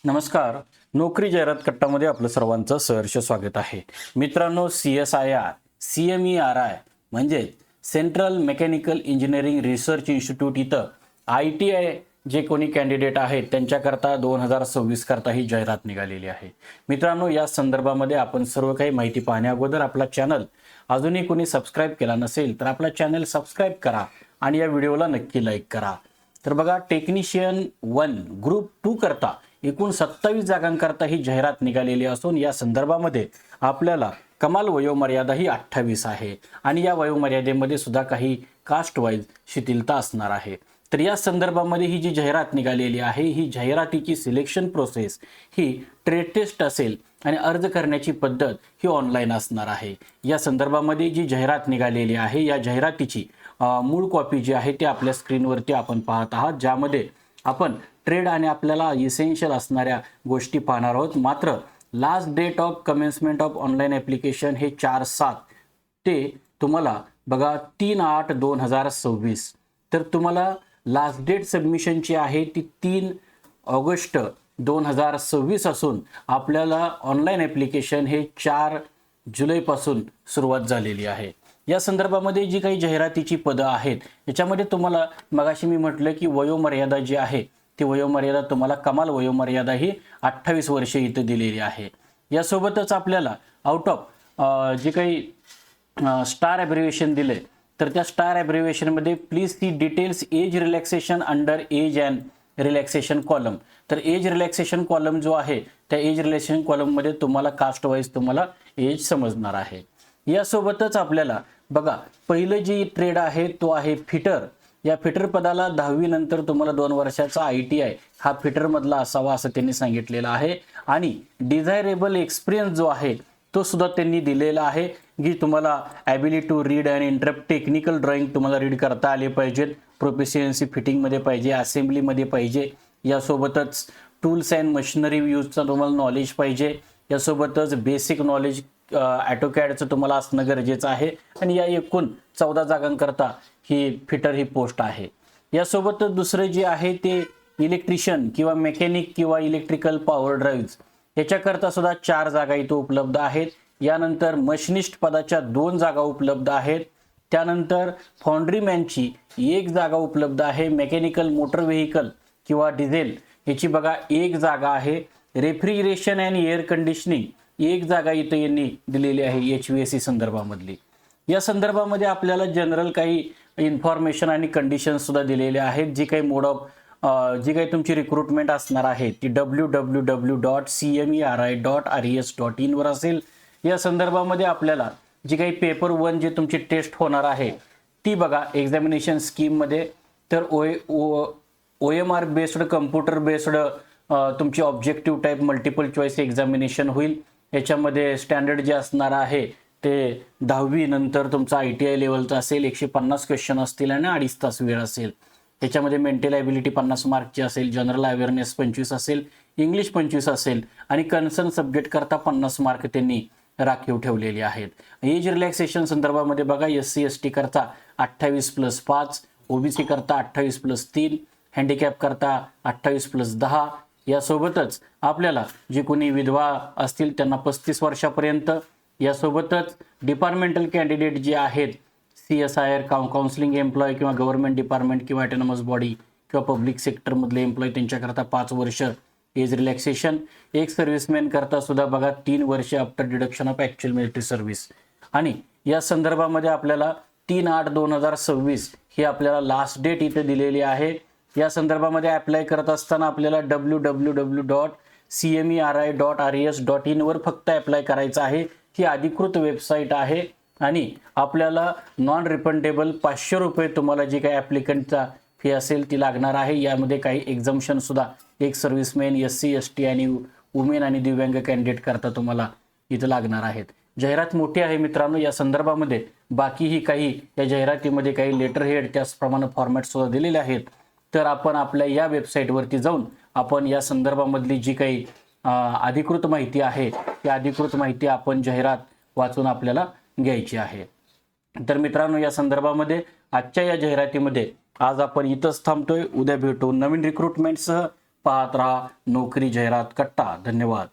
नमस्कार. नोकरी जाहिरात कट्टामध्ये आपलं सर्वांचं सहर्ष स्वागत आहे. मित्रांनो, CSIR, CMERI म्हणजे central mechanical engineering research institute इथं ITI जे कोणी कॅन्डिडेट आहेत त्यांच्याकरता 2026 करता ही जाहिरात निघालेली आहे. मित्रांनो, या संदर्भामध्ये आपण सर्व काही माहिती पाहण्याअगोदर आपला चॅनल अजूनही कोणी सबस्क्राईब केला नसेल तर आपला चॅनल सबस्क्राईब करा आणि या व्हिडिओला नक्की लाईक करा. तर बघा, टेक्निशियन 1 ग्रुप 2 करता एकूण 27 जागांकरता ही जाहिरात निघालेली असून या संदर्भामध्ये आपल्याला कमाल वयोमर्यादा ही 28 आहे आणि या वयोमर्यादेमध्ये सुद्धा काही कास्ट वाईज शिथिलता असणार आहे. तर या संदर्भामध्ये ही जी जाहिरात निघालेली आहे ही जाहिरातीची सिलेक्शन प्रोसेस ही ट्रेड टेस्ट असेल आणि अर्ज करण्याची पद्धत ही ऑनलाईन असणार आहे. या संदर्भामध्ये जी जाहिरात निघालेली आहे या जाहिरातीची मूळ कॉपी जी आहे ती आपल्या स्क्रीनवरती आपण पाहत आहात, ज्यामध्ये आपण ट्रेड आणि आपल्याला इसेन्शियल असणाऱ्या गोष्टी पाहणार आहोत. मात्र last date of commencement of online application हे 4/7 ते तुम्हाला बघा 3/8/2026. तर तुम्हाला लास्ट डेट सबमिशनची आहे ती 3 ऑगस्ट 2026 असून आपल्याला ऑनलाईन ॲप्लिकेशन हे 4 जुलैपासून सुरुवात झालेली आहे. या संदर्भामध्ये जी काही जाहिरातीची पदं आहेत याच्यामध्ये तुम्हाला मगाशी मी म्हटलं की वयोमर्यादा जी आहे ती वयोमर्यादा तुम्हाला कमाल वयोमर्यादा ही 28 वर्षे इथं दिलेली आहे. यासोबतच आपल्याला आउट ऑफ जे काही स्टार ॲब्रिव्हिएशन दिले तर त्या स्टार ॲब्रिव्हिएशनमध्ये please see details age relaxation under age and relaxation column. तर एज रिलॅक्सेशन कॉलम जो आहे त्या एज रिलॅक्सेशन कॉलममध्ये तुम्हाला कास्ट वाईज तुम्हाला एज समजणार आहे. यासोबतच आपल्याला बघा, पहिलं जी ट्रेड आहे तो आहे फिटर. या फिटर पदाला 10वी नंतर तुम्हाला 2 वर्षाचा ITI हा फिटरमधला असावा असं त्यांनी सांगितलेलं आहे. आणि डिझायरेबल एक्सपिरियन्स जो आहे तो सुद्धा त्यांनी दिलेला आहे की तुम्हाला ability to read and interpret technical drawing तुम्हाला रीड करता आले पाहिजेत, प्रोफिशियन्सी फिटिंगमध्ये पाहिजे, असेंब्लीमध्ये पाहिजे. यासोबतच टूल्स अँड मशिनरी यूजचं तुम्हाला नॉलेज पाहिजे. यासोबतच बेसिक नॉलेज ॲटोकॅडचं तुम्हाला असणं गरजेचं आहे. आणि या एकूण 14 जागांकरता ही फिटर ही पोस्ट आहे. यासोबतच दुसरं जे आहे ते इलेक्ट्रिशियन किंवा मेकॅनिक किंवा इलेक्ट्रिकल पॉवर ड्राईव्ह याच्याकरता सुद्धा 4 जागा इथं उपलब्ध आहेत. यानंतर मशिनिस्ट पदाच्या 2 जागा उपलब्ध आहेत. त्यानंतर फाउंड्रीमॅनची 1 जागा उपलब्ध आहे. मेकॅनिकल मोटर व्हेकल किंवा डिझेल याची बघा 1 जागा आहे. रेफ्रिजरेशन अँड एअर कंडिशनिंग 1 जागा इथं यांनी दिलेली आहे HVAC संदर्भामधली. या संदर्भामध्ये आपल्याला जनरल काही इन्फॉर्मेशन आणि कंडिशन्स सुद्धा दिलेले आहेत. जी काही मोड ऑफ जी काही तुमची रिक्रुटमेंट असणार आहे ती www.cmeri.res.in वर असेल. या संदर्भामध्ये आपल्याला जी काही पेपर 1 जे तुमची टेस्ट होणार आहे ती बघा एक्झामिनेशन स्कीममध्ये तर OMR बेस्ड कम्प्युटर बेस्ड तुमची objective type multiple choice examination होईल. याच्यामध्ये स्टँडर्ड जे असणार आहे ते 10वी नंतर तुमचा ITI लेवलचा असेल. 150 क्वेश्चन असतील आणि 2.5 तास वेळ असेल. त्याच्यामध्ये मेंटल ॲबिलिटी 50 मार्कची असेल, जनरल अवेअरनेस 25 असेल, इंग्लिश 25 असेल आणि कन्सर्न सब्जेक्ट करता 50 मार्क त्यांनी राखीव ठेवलेले आहेत. एज रिलॅक्सेशन संदर्भामध्ये बघा SC ST करता 28+5, OBC करता 28+3, हँडिकॅप करता 28+10. यासोबतच आपल्याला जे कोणी विधवा असतील त्यांना 35 वर्षापर्यंत. यासोबतच डिपार्टमेंटल कॅन्डिडेट जे आहेत CSIR काउन्सिलिंग एम्प्लॉय किंवा गव्हर्नमेंट डिपार्टमेंट किंवा ऑटोनॉमस बॉडी किंवा पब्लिक सेक्टरमधले एम्प्लॉय त्यांच्याकरता 5 वर्ष एज रिलॅक्सेशन. एक सर्व्हिसमॅन करता सुद्धा बघा 3 वर्ष after deduction of actual military service. आणि या संदर्भामध्ये आपल्याला 3/8/2026 ही आपल्याला लास्ट डेट इथे दिलेली आहे. या संदर्भामध्ये अप्लाय करत असताना आपल्याला www.cmeri.res.in वर फक्त अप्लाय करायचं आहे. ही अधिकृत वेबसाईट आहे आणि आपल्याला नॉन रिफंडेबल 500 रुपये तुम्हाला जी काही ॲप्लिकंटचा फी असेल ती लागणार आहे. यामध्ये काही एक्झम्पशन सुद्धा एक सर्व्हिसमॅन, SC ST आणि वुमेन आणि दिव्यांग कॅन्डिडेट करता तुम्हाला इथं लागणार आहेत. जाहिरात मोठी आहे मित्रांनो. या संदर्भामध्ये बाकीही काही या जाहिरातीमध्ये काही लेटर हेड त्याचप्रमाणे फॉर्मॅट सुद्धा दिलेले आहेत. तर आपण आपल्या या वेबसाईटवरती जाऊन आपण या संदर्भामधली जी काही अधिकृत माहिती आहे त्या अधिकृत माहिती आपण जाहिरात वाचून आपल्याला घ्यायची आहे. तर मित्रांनो, या संदर्भामध्ये आजच्या या जाहिरातीमध्ये आज आपण इथंच थांबतोय. उद्या भेटू नवीन रिक्रुटमेंटसह. पाहत राहा नोकरी जाहिरात कट्टा. धन्यवाद.